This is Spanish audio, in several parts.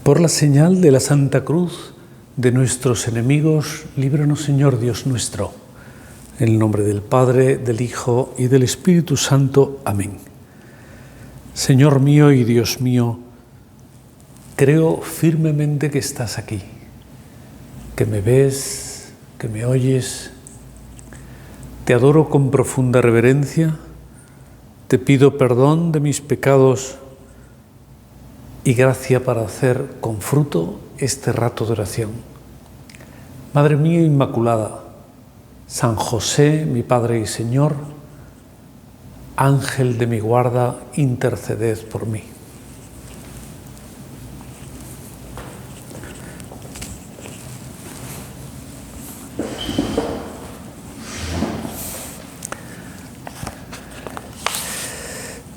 Por la señal de la Santa Cruz de nuestros enemigos, líbranos, Señor Dios nuestro. En el nombre del Padre, del Hijo y del Espíritu Santo. Amén. Señor mío y Dios mío, creo firmemente que estás aquí, que me ves, que me oyes. Te adoro con profunda reverencia, te pido perdón de mis pecados y gracia para hacer con fruto este rato de oración. Madre mía Inmaculada, San José, mi Padre y Señor, Ángel de mi guarda, interceded por mí.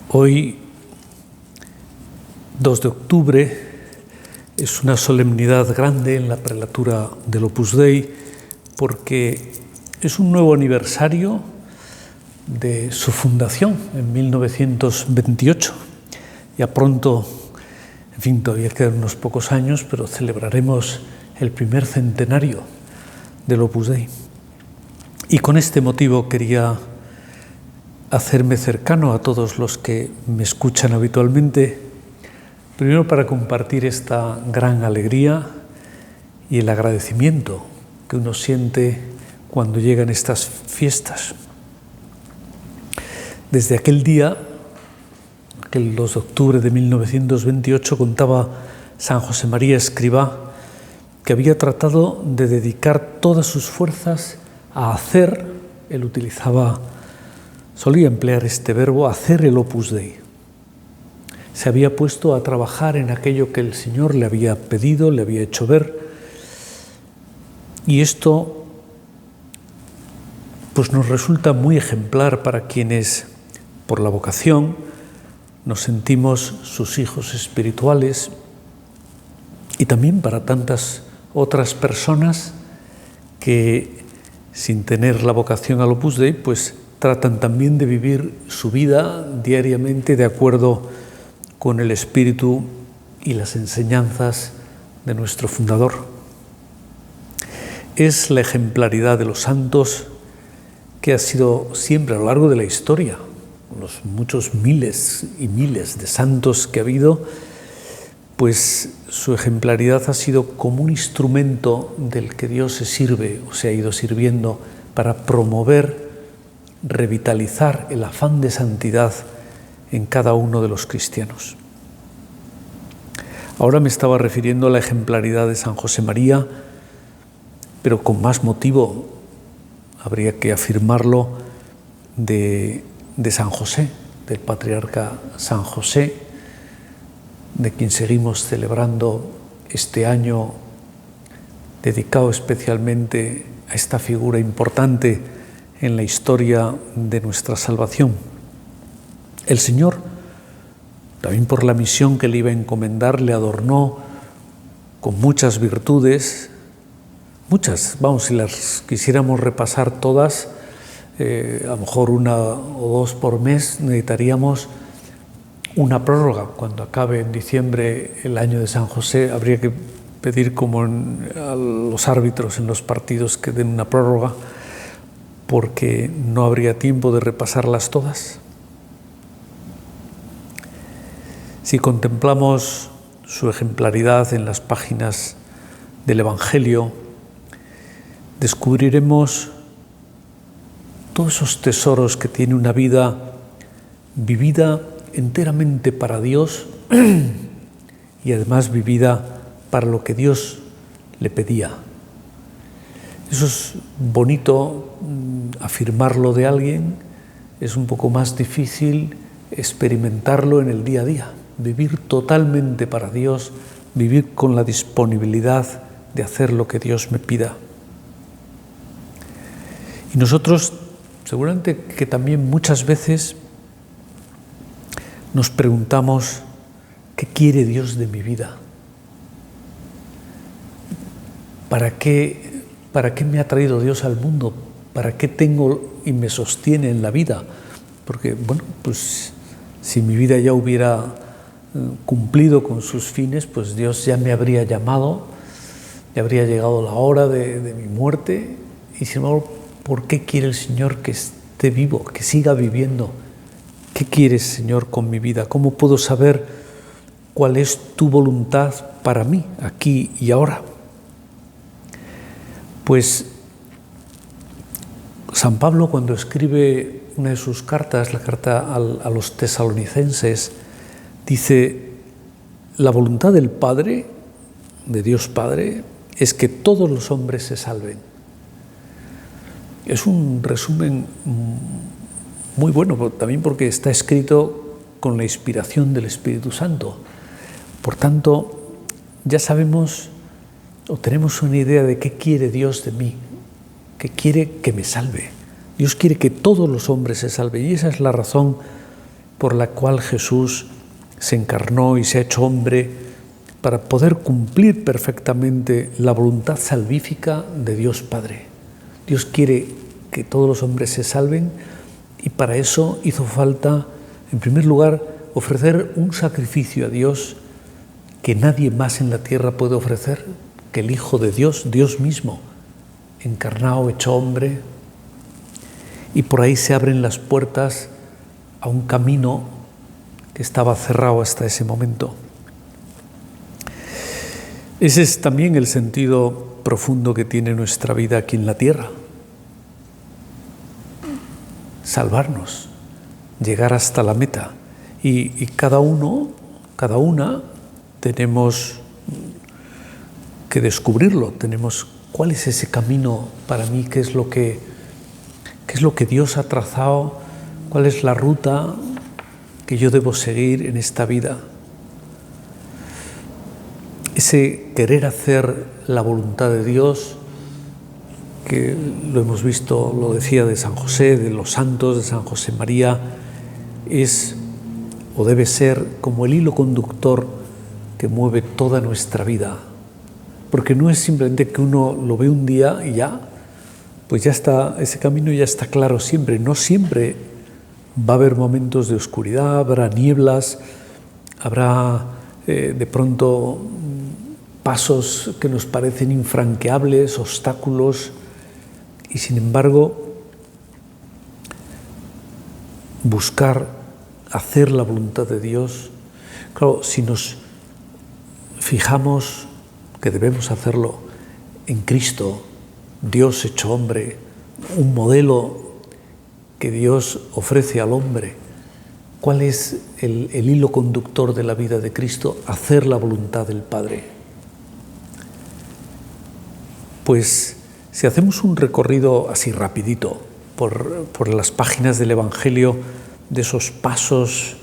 Hoy, 2 de octubre, es una solemnidad grande en la prelatura del Opus Dei porque es un nuevo aniversario de su fundación en 1928. Ya pronto, en fin, todavía quedan unos pocos años, pero celebraremos el primer centenario del Opus Dei. Y con este motivo quería hacerme cercano a todos los que me escuchan habitualmente, primero para compartir esta gran alegría y el agradecimiento que uno siente cuando llegan estas fiestas. Desde aquel día, aquel 2 de octubre de 1928, contaba San José María Escrivá que había tratado de dedicar todas sus fuerzas a hacer, él solía emplear este verbo, hacer el Opus Dei. Se había puesto a trabajar en aquello que el Señor le había pedido, le había hecho ver, y esto pues nos resulta muy ejemplar para quienes, por la vocación, nos sentimos sus hijos espirituales, y también para tantas otras personas que, sin tener la vocación al Opus Dei, pues tratan también de vivir su vida diariamente de acuerdo con el espíritu y las enseñanzas de nuestro fundador. Es la ejemplaridad de los santos que ha sido siempre a lo largo de la historia, los muchos miles y miles de santos que ha habido, pues su ejemplaridad ha sido como un instrumento del que Dios se sirve o se ha ido sirviendo para promover, revitalizar el afán de santidad en cada uno de los cristianos. Ahora me estaba refiriendo a la ejemplaridad de San José María, pero con más motivo habría que afirmarlo de San José, del patriarca San José, de quien seguimos celebrando este año dedicado especialmente a esta figura importante en la historia de nuestra salvación. El Señor, también por la misión que le iba a encomendar, le adornó con muchas virtudes, muchas, si las quisiéramos repasar todas, a lo mejor 1 o 2 por mes, necesitaríamos una prórroga. Cuando acabe en diciembre el año de San José, habría que pedir como a los árbitros en los partidos que den una prórroga, porque no habría tiempo de repasarlas todas. Si contemplamos su ejemplaridad en las páginas del Evangelio, descubriremos todos esos tesoros que tiene una vida vivida enteramente para Dios y además vivida para lo que Dios le pedía. Eso es bonito afirmarlo de alguien, es un poco más difícil experimentarlo en el día a día, vivir totalmente para Dios, vivir con la disponibilidad de hacer lo que Dios me pida. Y nosotros seguramente que también muchas veces nos preguntamos, ¿qué quiere Dios de mi vida? ¿Para qué me ha traído Dios al mundo? ¿Para qué tengo y me sostiene en la vida? Porque, pues si mi vida ya hubiera cumplido con sus fines, pues Dios ya me habría llamado, ya habría llegado la hora de mi muerte, y sin embargo, ¿por qué quiere el Señor que esté vivo, que siga viviendo? ¿Qué quieres, Señor, con mi vida? ¿Cómo puedo saber cuál es tu voluntad para mí, aquí y ahora? Pues San Pablo, cuando escribe una de sus cartas, la carta a los tesalonicenses, dice: la voluntad del Padre, de Dios Padre, es que todos los hombres se salven. Es un resumen muy bueno, también porque está escrito con la inspiración del Espíritu Santo. Por tanto, ya sabemos o tenemos una idea de qué quiere Dios de mí, que quiere que me salve. Dios quiere que todos los hombres se salven, y esa es la razón por la cual Jesús se encarnó y se ha hecho hombre, para poder cumplir perfectamente la voluntad salvífica de Dios Padre. Dios quiere que todos los hombres se salven, y para eso hizo falta, en primer lugar, ofrecer un sacrificio a Dios que nadie más en la tierra puede ofrecer, que el Hijo de Dios, Dios mismo, encarnado, hecho hombre. Y por ahí se abren las puertas a un camino que estaba cerrado hasta ese momento. Ese es también el sentido profundo que tiene nuestra vida aquí en la tierra. Salvarnos, llegar hasta la meta. Y cada uno, cada una, tenemos que descubrirlo. Tenemos cuál es ese camino para mí, qué es lo que Dios ha trazado, cuál es la ruta que yo debo seguir en esta vida. Ese querer hacer la voluntad de Dios, que lo hemos visto, lo decía de San José, de los santos, de San José María, es o debe ser como el hilo conductor que mueve toda nuestra vida. Porque no es simplemente que uno lo ve un día y ya, pues ya está, ese camino ya está claro siempre. No siempre va a haber momentos de oscuridad, habrá nieblas, habrá de pronto pasos que nos parecen infranqueables, obstáculos, y sin embargo buscar hacer la voluntad de Dios. Claro, si nos fijamos que debemos hacerlo en Cristo, Dios hecho hombre, un modelo que Dios ofrece al hombre, ¿cuál es el hilo conductor de la vida de Cristo? Hacer la voluntad del Padre. Pues si hacemos un recorrido así rapidito por las páginas del Evangelio, de esos pasos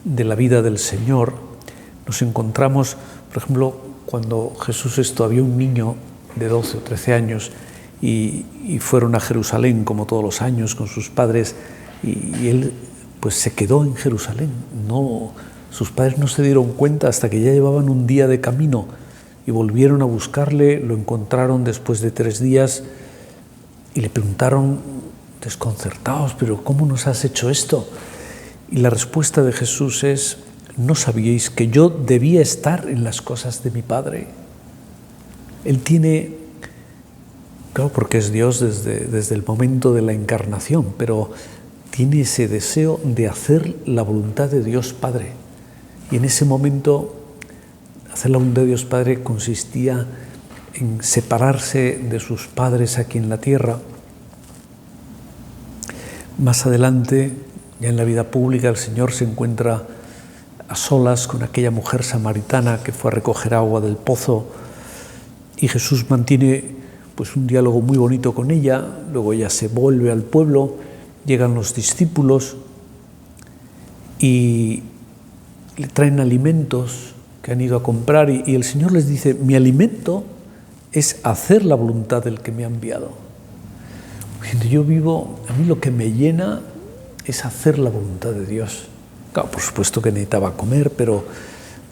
de la vida del Señor, nos encontramos, por ejemplo, cuando Jesús había un niño de 12 o 13 años y fueron a Jerusalén como todos los años con sus padres, y él pues se quedó en Jerusalén. Sus padres no se dieron cuenta hasta que ya llevaban un día de camino y volvieron a buscarle, lo encontraron después de 3 días y le preguntaron desconcertados: ¿pero cómo nos has hecho esto? Y la respuesta de Jesús es: ¿no sabíais que yo debía estar en las cosas de mi Padre? Él tiene, claro, porque es Dios desde el momento de la encarnación, pero tiene ese deseo de hacer la voluntad de Dios Padre. Y en ese momento, hacer la voluntad de Dios Padre consistía en separarse de sus padres aquí en la tierra. Más adelante, ya en la vida pública, el Señor se encuentra a solas con aquella mujer samaritana que fue a recoger agua del pozo, y Jesús mantiene pues un diálogo muy bonito con ella. Luego ella se vuelve al pueblo, llegan los discípulos y le traen alimentos que han ido a comprar, y el Señor les dice: mi alimento es hacer la voluntad del que me ha enviado. Yo vivo, a mí lo que me llena es hacer la voluntad de Dios. Claro, por supuesto que necesitaba comer, pero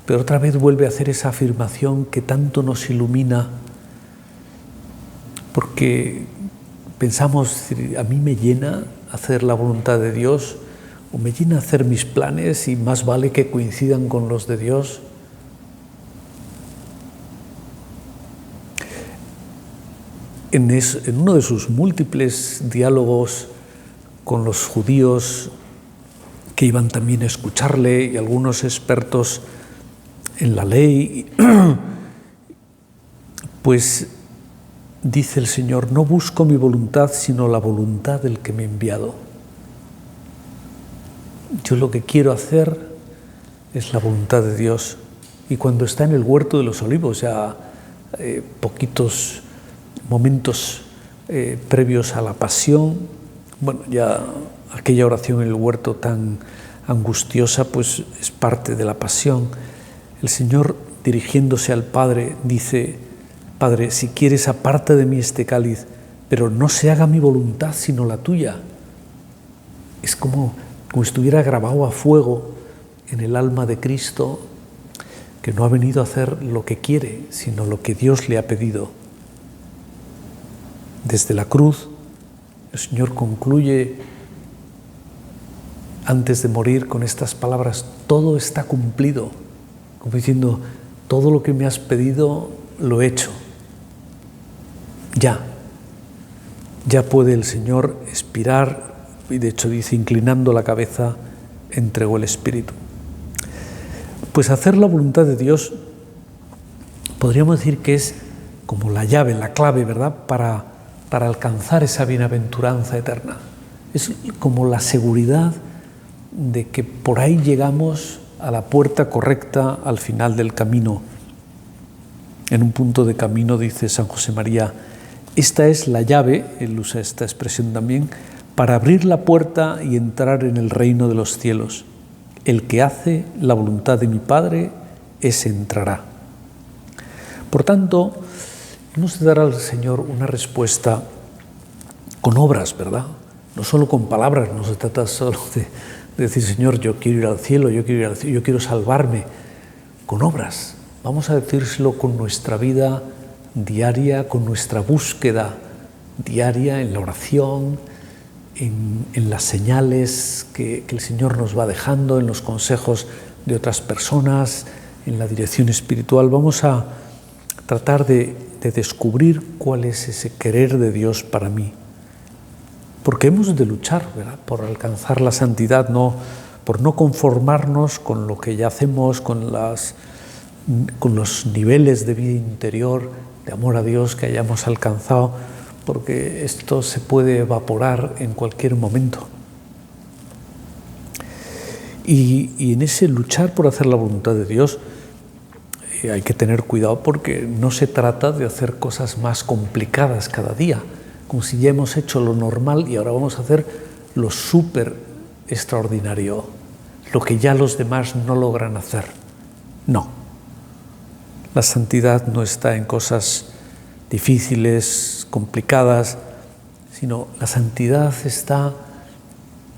otra vez vuelve a hacer esa afirmación que tanto nos ilumina, porque pensamos: a mí me llena hacer la voluntad de Dios o me llena hacer mis planes y más vale que coincidan con los de Dios. En uno de sus múltiples diálogos con los judíos que iban también a escucharle y algunos expertos en la ley, pues dice el Señor: no busco mi voluntad, sino la voluntad del que me ha enviado. Yo lo que quiero hacer es la voluntad de Dios. Y cuando está en el huerto de los olivos, ya poquitos momentos previos a la pasión, bueno, ya aquella oración en el huerto tan angustiosa, pues es parte de la pasión. El Señor, dirigiéndose al Padre, dice: Padre, si quieres, aparta de mí este cáliz, pero no se haga mi voluntad sino la tuya. Es como estuviera grabado a fuego en el alma de Cristo, que no ha venido a hacer lo que quiere, sino lo que Dios le ha pedido. Desde la cruz, el Señor concluye antes de morir con estas palabras: todo está cumplido, como diciendo, todo lo que me has pedido lo he hecho. Ya puede el Señor expirar, y de hecho dice, inclinando la cabeza, entregó el Espíritu. Pues hacer la voluntad de Dios, podríamos decir que es como la llave, la clave, ¿verdad?, para alcanzar esa bienaventuranza eterna. Es como la seguridad de que por ahí llegamos a la puerta correcta al final del camino. En un punto de camino dice San José María: esta es la llave, él usa esta expresión también, para abrir la puerta y entrar en el reino de los cielos. El que hace la voluntad de mi Padre, ese entrará. Por tanto, hemos de dar al Señor una respuesta con obras, ¿verdad? No solo con palabras, no se trata solo de decir: Señor, yo quiero ir al cielo, yo quiero salvarme. Con obras. Vamos a decírselo con nuestra vida diaria, con nuestra búsqueda diaria en la oración, en las señales que el Señor nos va dejando, en los consejos de otras personas, en la dirección espiritual. Vamos a tratar de descubrir cuál es ese querer de Dios para mí. Porque hemos de luchar, ¿verdad?, por alcanzar la santidad, por no conformarnos con lo que ya hacemos, con los niveles de vida interior, de amor a Dios que hayamos alcanzado, porque esto se puede evaporar en cualquier momento. Y en ese luchar por hacer la voluntad de Dios hay que tener cuidado, porque no se trata de hacer cosas más complicadas cada día, como si ya hemos hecho lo normal y ahora vamos a hacer lo súper extraordinario, lo que ya los demás no logran hacer. No. La santidad no está en cosas difíciles, complicadas, sino la santidad está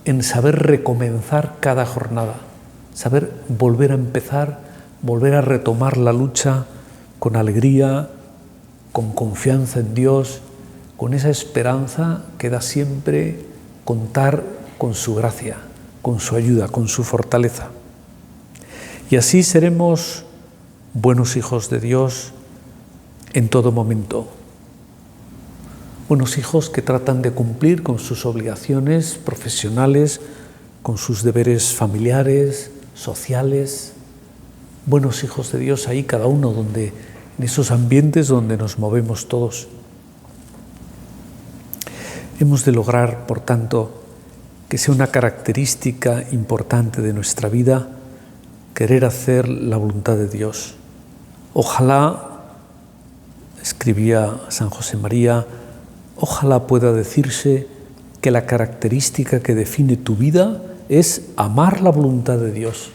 en saber recomenzar cada jornada, saber volver a empezar, volver a retomar la lucha con alegría, con confianza en Dios, con esa esperanza que da siempre contar con su gracia, con su ayuda, con su fortaleza. Y así seremos buenos hijos de Dios en todo momento. Buenos hijos que tratan de cumplir con sus obligaciones profesionales, con sus deberes familiares, sociales. Buenos hijos de Dios ahí cada uno, en esos ambientes donde nos movemos todos. Hemos de lograr, por tanto, que sea una característica importante de nuestra vida querer hacer la voluntad de Dios. Ojalá, escribía San José María, ojalá pueda decirse que la característica que define tu vida es amar la voluntad de Dios.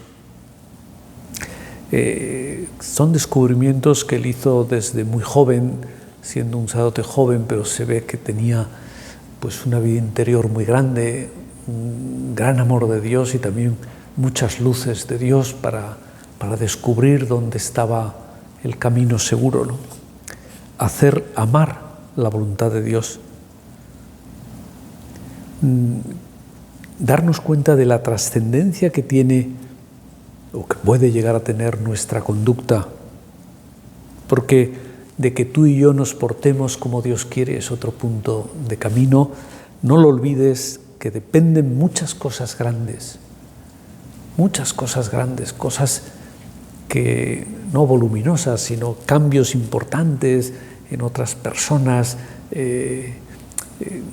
Son descubrimientos que él hizo desde muy joven, siendo un sacerdote joven, pero se ve que tenía pues una vida interior muy grande, un gran amor de Dios y también muchas luces de Dios para descubrir dónde estaba el camino seguro, ¿no? Hacer amar la voluntad de Dios. darnos cuenta de la trascendencia que tiene o que puede llegar a tener nuestra conducta, porque de que tú y yo nos portemos como Dios quiere es otro punto de camino. No lo olvides, que dependen muchas cosas grandes, cosas que no voluminosas, sino cambios importantes en otras personas,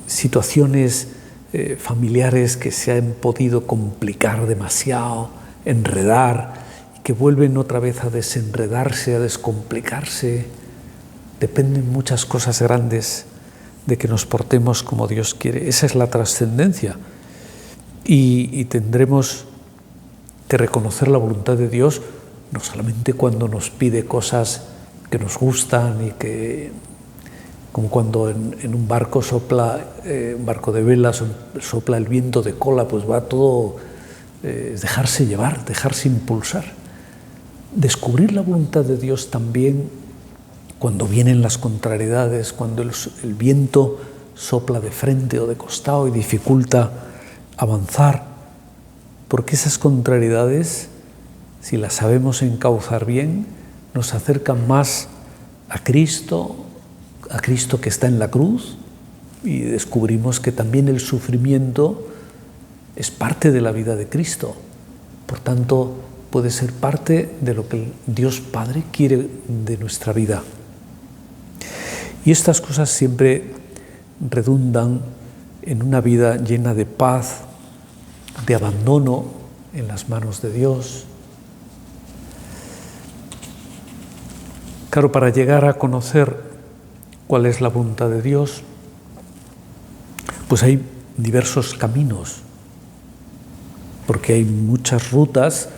situaciones familiares que se han podido complicar demasiado, enredar, y que vuelven otra vez a desenredarse, a descomplicarse. Dependen muchas cosas grandes de que nos portemos como Dios quiere. Esa es la trascendencia. Y tendremos que reconocer la voluntad de Dios no solamente cuando nos pide cosas que nos gustan y que, como cuando en un barco sopla, un barco de velas, sopla el viento de cola, pues va todo, dejarse llevar, dejarse impulsar. Descubrir la voluntad de Dios también cuando vienen las contrariedades, cuando el viento sopla de frente o de costado y dificulta avanzar, porque esas contrariedades, si las sabemos encauzar bien, nos acercan más a Cristo que está en la cruz, y descubrimos que también el sufrimiento es parte de la vida de Cristo. Por tanto, puede ser parte de lo que Dios Padre quiere de nuestra vida. Y estas cosas siempre redundan en una vida llena de paz, de abandono en las manos de Dios. Claro, para llegar a conocer cuál es la voluntad de Dios, pues hay diversos caminos, porque hay muchas rutas,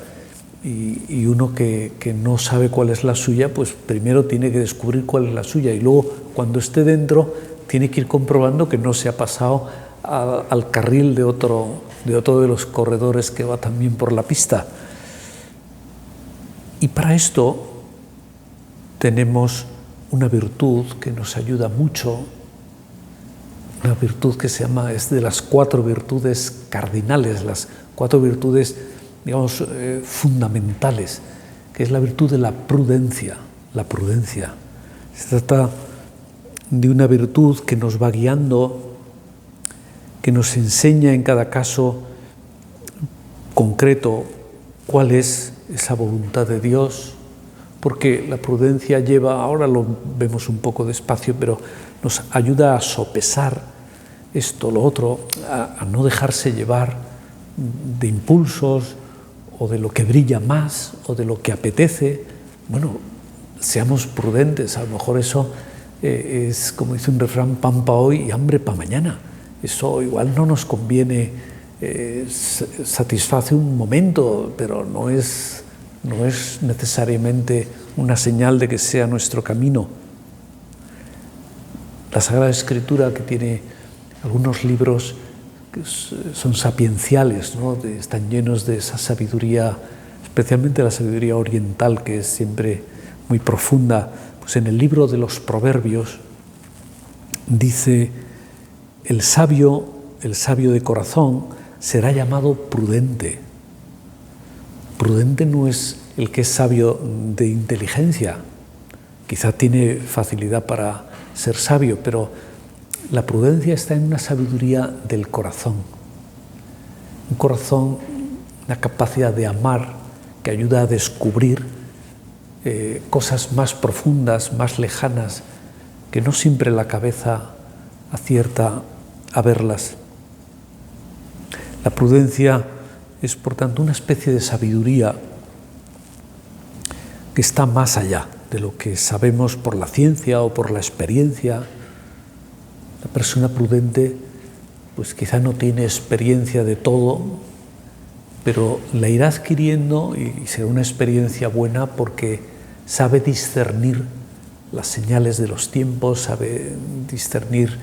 y uno que no sabe cuál es la suya, pues primero tiene que descubrir cuál es la suya, y luego cuando esté dentro tiene que ir comprobando que no se ha pasado al carril de otro de los corredores que va también por la pista. Y para esto tenemos una virtud que nos ayuda mucho, una virtud que es de las 4 virtudes cardinales, las 4 virtudes, digamos, fundamentales, que es la virtud de la prudencia. La prudencia. Se trata de una virtud que nos va guiando, que nos enseña en cada caso concreto cuál es esa voluntad de Dios, porque la prudencia lleva, ahora lo vemos un poco despacio, pero nos ayuda a sopesar esto, lo otro, a no dejarse llevar de impulsos o de lo que brilla más o de lo que apetece. Bueno, seamos prudentes, a lo mejor eso es, como dice un refrán, pan para hoy y hambre para mañana. Eso igual no nos conviene, satisface un momento, pero no es necesariamente una señal de que sea nuestro camino. La Sagrada Escritura, que tiene algunos libros que son sapienciales, ¿no? Están llenos de esa sabiduría, especialmente la sabiduría oriental, que es siempre muy profunda. Pues en el libro de los Proverbios dice: el sabio de corazón será llamado prudente. Prudente no es el que es sabio de inteligencia, quizá tiene facilidad para ser sabio, pero la prudencia está en una sabiduría del corazón. Un corazón, una capacidad de amar que ayuda a descubrir cosas más profundas, más lejanas, que no siempre la cabeza acierta a verlas. La prudencia es, por tanto, una especie de sabiduría que está más allá de lo que sabemos por la ciencia o por la experiencia. La persona prudente, pues quizá no tiene experiencia de todo, pero la irá adquiriendo y será una experiencia buena porque sabe discernir las señales de los tiempos, sabe discernir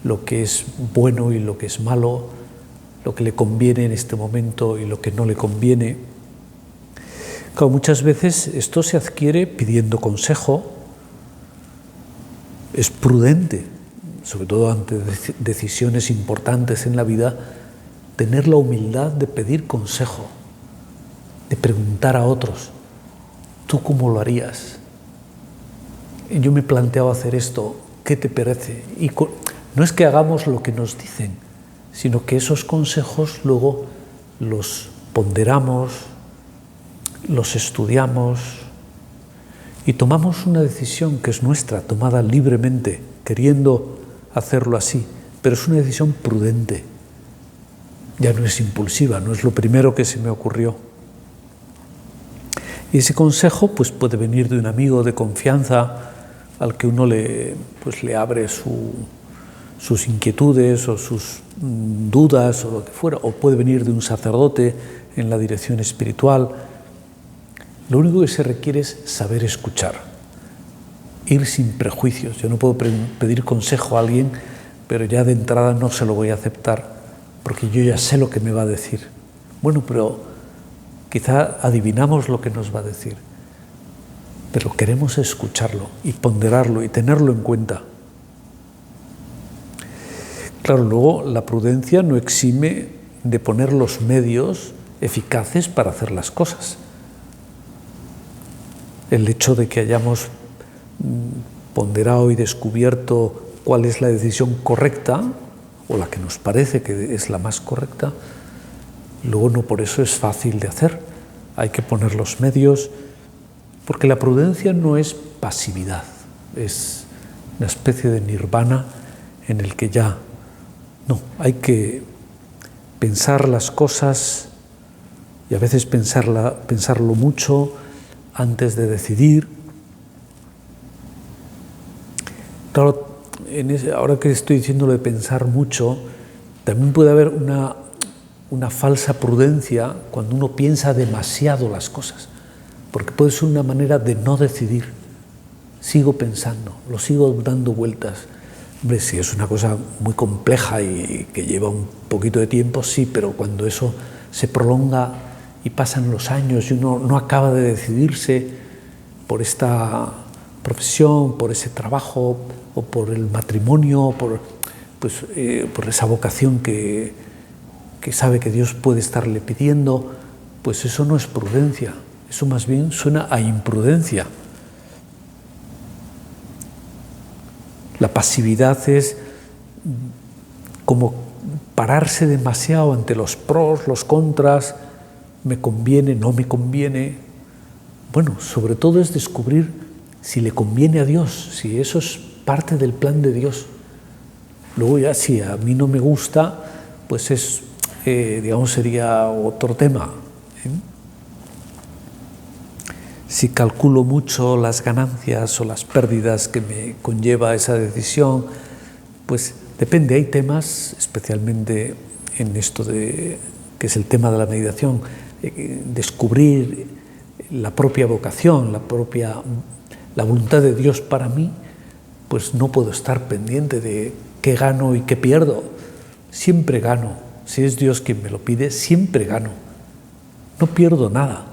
lo que es bueno y lo que es malo, lo que le conviene en este momento y lo que no le conviene. Claro, muchas veces esto se adquiere pidiendo consejo. Es prudente, sobre todo ante decisiones importantes en la vida, tener la humildad de pedir consejo, de preguntar a otros, ¿tú cómo lo harías? Yo me he planteado hacer esto, ¿qué te parece? Y no es que hagamos lo que nos dicen, sino que esos consejos luego los ponderamos, los estudiamos y tomamos una decisión que es nuestra, tomada libremente, queriendo hacerlo así, pero es una decisión prudente. Ya no es impulsiva, no es lo primero que se me ocurrió. Y ese consejo pues, puede venir de un amigo de confianza al que uno le abre sus inquietudes o sus dudas o lo que fuera, o puede venir de un sacerdote en la dirección espiritual. Lo único que se requiere es saber escuchar, ir sin prejuicios. Yo no puedo pedir consejo a alguien, pero ya de entrada no se lo voy a aceptar, porque yo ya sé lo que me va a decir. Bueno, pero quizá adivinamos lo que nos va a decir, pero queremos escucharlo y ponderarlo y tenerlo en cuenta. Claro, luego la prudencia no exime de poner los medios eficaces para hacer las cosas. El hecho de que hayamos ponderado y descubierto cuál es la decisión correcta, o la que nos parece que es la más correcta, luego no por eso es fácil de hacer. Hay que poner los medios, porque la prudencia no es pasividad, es una especie de nirvana en el que ya no, hay que pensar las cosas y a veces pensarlo mucho antes de decidir. Claro, ahora que estoy diciendo lo de pensar mucho, también puede haber una falsa prudencia cuando uno piensa demasiado las cosas, porque puede ser una manera de no decidir. Sigo pensando, lo sigo dando vueltas. Hombre, si es una cosa muy compleja y que lleva un poquito de tiempo, sí, pero cuando eso se prolonga y pasan los años y uno no acaba de decidirse por esta profesión, por ese trabajo o por el matrimonio, por esa vocación que sabe que Dios puede estarle pidiendo, pues eso no es prudencia, eso más bien suena a imprudencia. La pasividad es como pararse demasiado ante los pros, los contras, me conviene, no me conviene. Bueno, sobre todo es descubrir si le conviene a Dios, si eso es parte del plan de Dios. Luego ya si a mí no me gusta, pues es, sería otro tema. Si calculo mucho las ganancias o las pérdidas que me conlleva esa decisión, pues depende. Hay temas, especialmente en esto que es el tema de la meditación, descubrir la propia vocación, la voluntad de Dios para mí, pues no puedo estar pendiente de qué gano y qué pierdo. Siempre gano. Si es Dios quien me lo pide, siempre gano. No pierdo nada.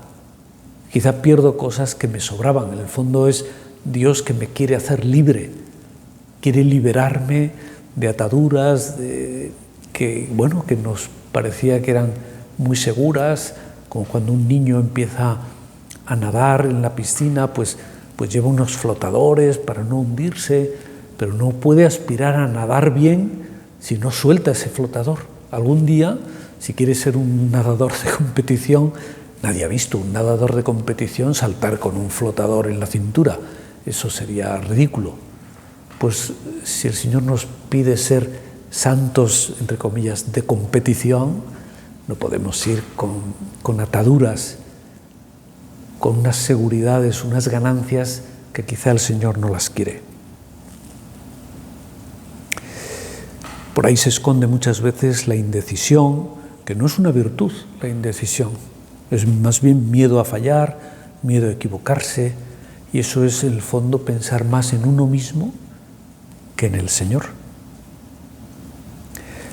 Quizá pierdo cosas que me sobraban. En el fondo es Dios que me quiere hacer libre, quiere liberarme de ataduras que nos parecía que eran muy seguras, como cuando un niño empieza a nadar en la piscina, pues lleva unos flotadores para no hundirse, pero no puede aspirar a nadar bien si no suelta ese flotador. Algún día, si quiere ser un nadador de competición, nadie ha visto un nadador de competición saltar con un flotador en la cintura. Eso sería ridículo. Pues si el Señor nos pide ser santos, entre comillas, de competición, no podemos ir con ataduras, con unas seguridades, unas ganancias que quizá el Señor no las quiere. Por ahí se esconde muchas veces la indecisión, que no es una virtud, la indecisión. Es más bien miedo a fallar, miedo a equivocarse, y eso es, en el fondo, pensar más en uno mismo que en el Señor.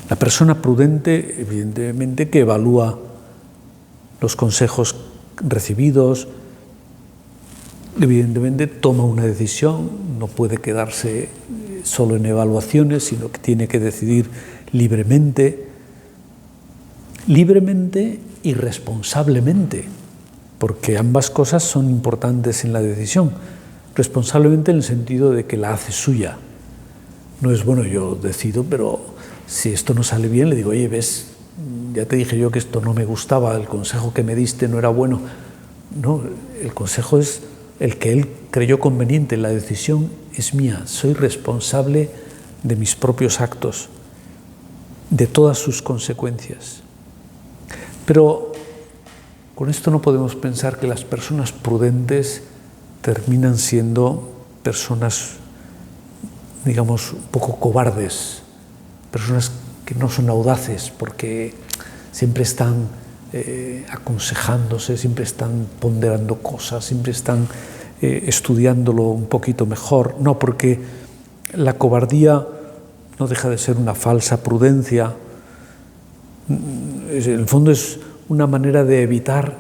La persona prudente, evidentemente, que evalúa los consejos recibidos, evidentemente toma una decisión, no puede quedarse solo en evaluaciones, sino que tiene que decidir libremente. libremente y responsablemente, porque ambas cosas son importantes en la decisión. Responsablemente en el sentido de que la hace suya. No es, bueno, yo decido, pero si esto no sale bien, le digo, oye, ves, ya te dije yo que esto no me gustaba, el consejo que me diste no era bueno. No, el consejo es el que él creyó conveniente, la decisión es mía, soy responsable de mis propios actos, de todas sus consecuencias. Pero con esto no podemos pensar que las personas prudentes terminan siendo personas, digamos, un poco cobardes, personas que no son audaces porque siempre están aconsejándose, siempre están ponderando cosas, siempre están estudiándolo un poquito mejor. No, porque la cobardía no deja de ser una falsa prudencia. En el fondo es una manera de evitar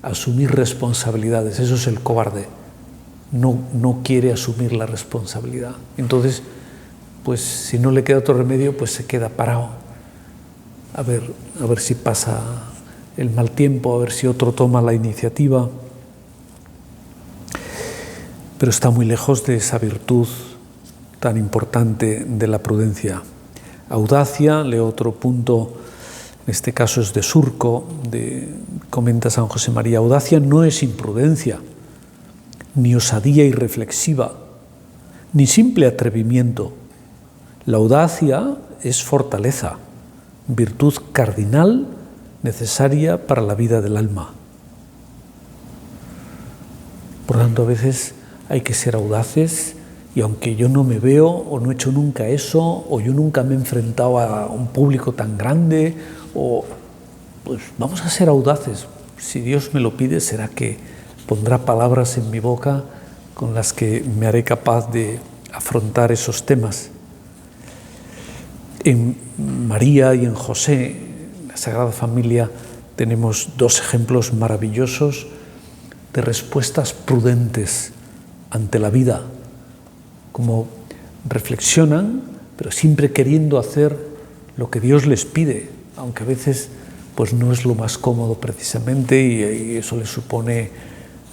asumir responsabilidades. Eso es el cobarde. No quiere asumir la responsabilidad. Entonces, pues si no le queda otro remedio, pues se queda parado. A ver si pasa el mal tiempo, a ver si otro toma la iniciativa. Pero está muy lejos de esa virtud tan importante de la prudencia. Audacia, leo otro punto, en este caso es de Surco, comenta San José María, audacia no es imprudencia, ni osadía irreflexiva, ni simple atrevimiento. La audacia es fortaleza, virtud cardinal necesaria para la vida del alma. Por tanto, a veces hay que ser audaces y aunque yo no me veo o no he hecho nunca eso o yo nunca me he enfrentado a un público tan grande, pues vamos a ser audaces. Si Dios me lo pide, será que pondrá palabras en mi boca con las que me haré capaz de afrontar esos temas. En María y en José, en la Sagrada Familia, tenemos dos ejemplos maravillosos de respuestas prudentes ante la vida, como reflexionan, pero siempre queriendo hacer lo que Dios les pide, aunque a veces pues no es lo más cómodo precisamente y eso les supone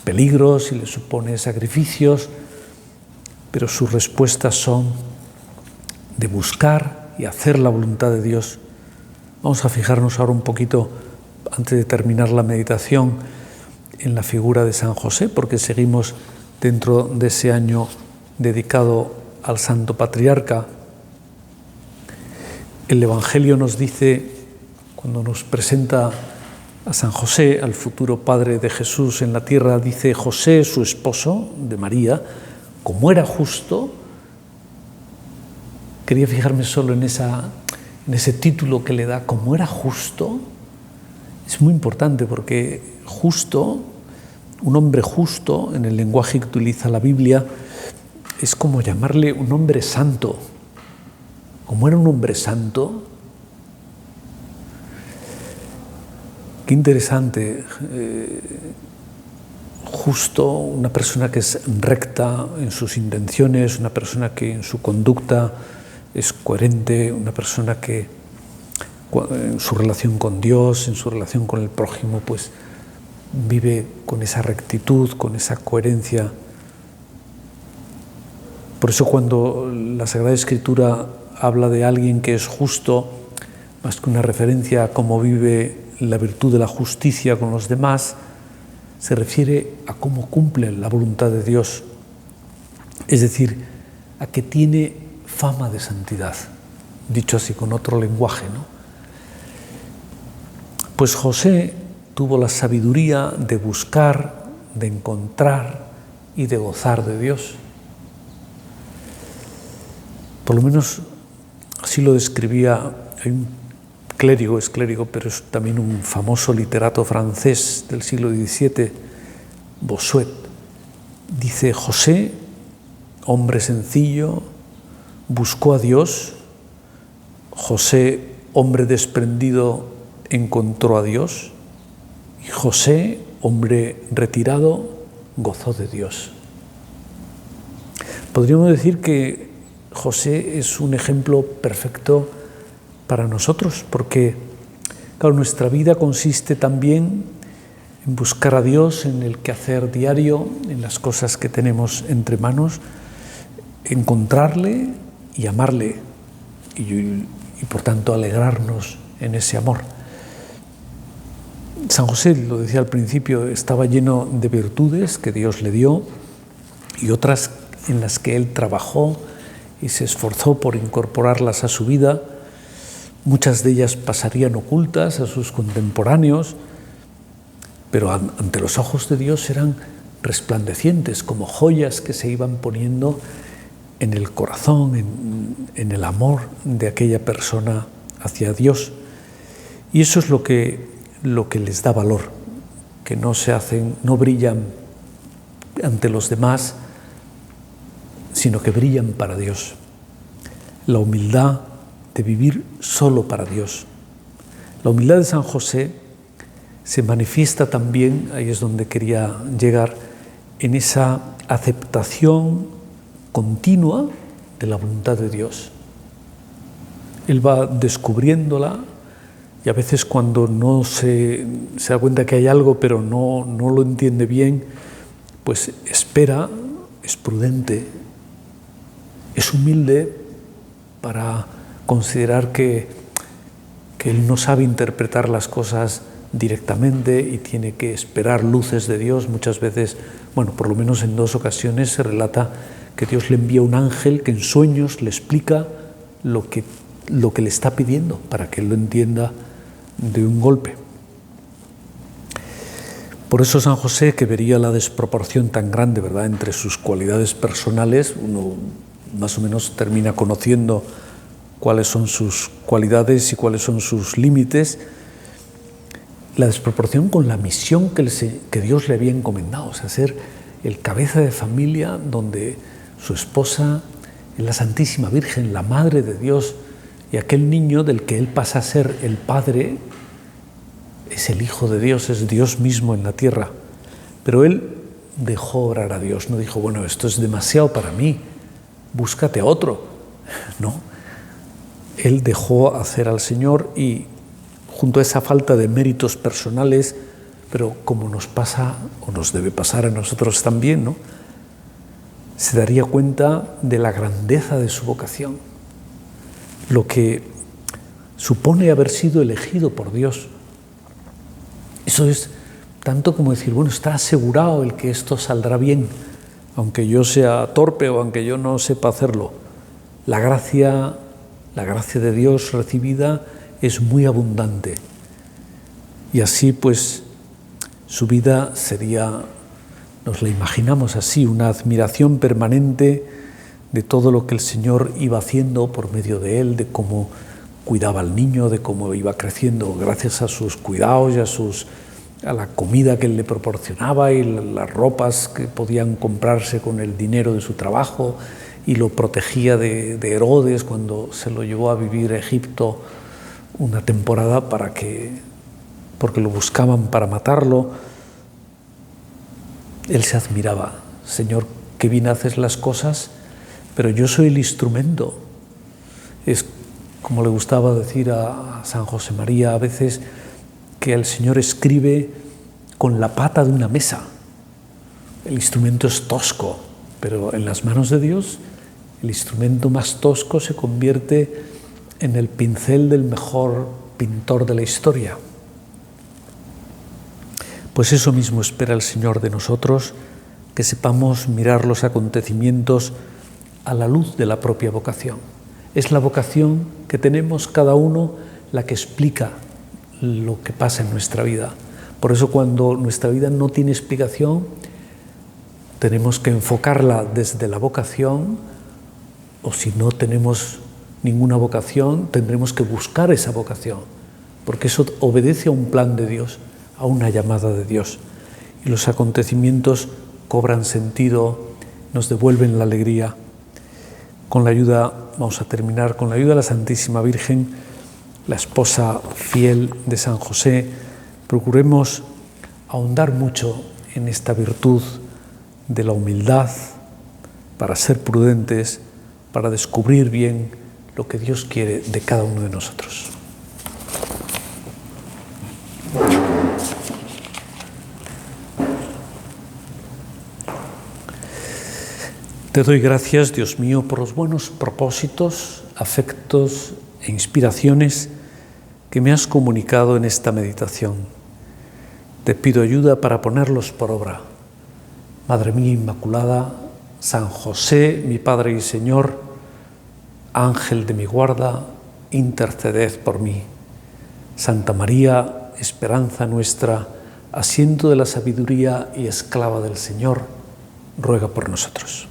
peligros y les supone sacrificios, pero sus respuestas son de buscar y hacer la voluntad de Dios. Vamos a fijarnos ahora un poquito, antes de terminar la meditación, en la figura de San José, porque seguimos dentro de ese año dedicado al Santo Patriarca. El Evangelio nos dice, cuando nos presenta a San José, al futuro Padre de Jesús en la tierra, dice José, su esposo de María, como era justo. Quería fijarme solo en ese título que le da, como era justo. Es muy importante porque justo, un hombre justo, en el lenguaje que utiliza la Biblia, es como llamarle un hombre santo. Como era un hombre santo, qué interesante, justo, una persona que es recta en sus intenciones, una persona que en su conducta es coherente, una persona que en su relación con Dios, en su relación con el prójimo, pues vive con esa rectitud, con esa coherencia. Por eso cuando la Sagrada Escritura habla de alguien que es justo, más que una referencia a cómo vive la virtud de la justicia con los demás, se refiere a cómo cumple la voluntad de Dios, es decir, a que tiene fama de santidad, dicho así con otro lenguaje, ¿no? Pues José tuvo la sabiduría de buscar, de encontrar y de gozar de Dios. Por lo menos así lo describía, hay un clérigo, es clérigo, pero es también un famoso literato francés del siglo XVII, Bossuet. Dice, José, hombre sencillo, buscó a Dios. José, hombre desprendido, encontró a Dios. Y José, hombre retirado, gozó de Dios. Podríamos decir que José es un ejemplo perfecto para nosotros, porque Claro, nuestra vida consiste también en buscar a Dios en el quehacer diario, en las cosas que tenemos entre manos, encontrarle y amarle y por tanto alegrarnos en ese amor. San José, lo decía al principio, estaba lleno de virtudes que Dios le dio y otras en las que él trabajó y se esforzó por incorporarlas a su vida. Muchas de ellas pasarían ocultas a sus contemporáneos, pero ante los ojos de Dios eran resplandecientes, como joyas que se iban poniendo en el corazón, en el amor de aquella persona hacia Dios. Y eso es lo que les da valor, que no brillan ante los demás, sino que brillan para Dios. La humildad de vivir solo para Dios. La humildad de San José se manifiesta también, ahí es donde quería llegar, en esa aceptación continua de la voluntad de Dios. Él va descubriéndola y a veces cuando no se da cuenta que hay algo pero no lo entiende bien, pues espera, es prudente, es humilde para considerar que él no sabe interpretar las cosas directamente y tiene que esperar luces de Dios. Muchas veces, bueno, por lo menos en 2 ocasiones se relata que Dios le envía un ángel que en sueños le explica lo que le está pidiendo para que él lo entienda de un golpe. Por eso San José, que vería la desproporción tan grande, ¿verdad?, entre sus cualidades personales, uno más o menos termina conociendo cuáles son sus cualidades y cuáles son sus límites, la desproporción con la misión que Dios le había encomendado, o sea, ser el cabeza de familia donde su esposa es la Santísima Virgen, la Madre de Dios, y aquel niño del que él pasa a ser el Padre es el Hijo de Dios, es Dios mismo en la tierra. Pero él dejó orar a Dios, no dijo, bueno, esto es demasiado para mí, búscate a otro. No, él dejó hacer al Señor y junto a esa falta de méritos personales, pero como nos pasa o nos debe pasar a nosotros también, ¿no?, se daría cuenta de la grandeza de su vocación, lo que supone haber sido elegido por Dios. Eso es tanto como decir, bueno, está asegurado el que esto saldrá bien, aunque yo sea torpe o aunque yo no sepa hacerlo. La gracia de Dios recibida es muy abundante. Y así, pues, su vida sería, nos la imaginamos así, una admiración permanente de todo lo que el Señor iba haciendo por medio de él, de cómo cuidaba al niño, de cómo iba creciendo gracias a sus cuidados y a la comida que él le proporcionaba y las ropas que podían comprarse con el dinero de su trabajo, y lo protegía de Herodes cuando se lo llevó a vivir a Egipto una temporada porque lo buscaban para matarlo. Él se admiraba, Señor, qué bien haces las cosas, pero yo soy el instrumento. Es como le gustaba decir a San José María a veces, que el Señor escribe con la pata de una mesa. El instrumento es tosco, pero en las manos de Dios el instrumento más tosco se convierte en el pincel del mejor pintor de la historia. Pues eso mismo espera el Señor de nosotros, que sepamos mirar los acontecimientos a la luz de la propia vocación. Es la vocación que tenemos cada uno la que explica lo que pasa en nuestra vida. Por eso cuando nuestra vida no tiene explicación, tenemos que enfocarla desde la vocación, o si no tenemos ninguna vocación, tendremos que buscar esa vocación, porque eso obedece a un plan de Dios, a una llamada de Dios. Y los acontecimientos cobran sentido, nos devuelven la alegría. Con la ayuda, vamos a terminar, con la ayuda de la Santísima Virgen, la esposa fiel de San José, procuremos ahondar mucho en esta virtud de la humildad para ser prudentes, para descubrir bien lo que Dios quiere de cada uno de nosotros. Te doy gracias, Dios mío, por los buenos propósitos, afectos e inspiraciones que me has comunicado en esta meditación. Te pido ayuda para ponerlos por obra. Madre mía Inmaculada, San José, mi Padre y Señor, Ángel de mi guarda, interceded por mí. Santa María, esperanza nuestra, asiento de la sabiduría y esclava del Señor, ruega por nosotros.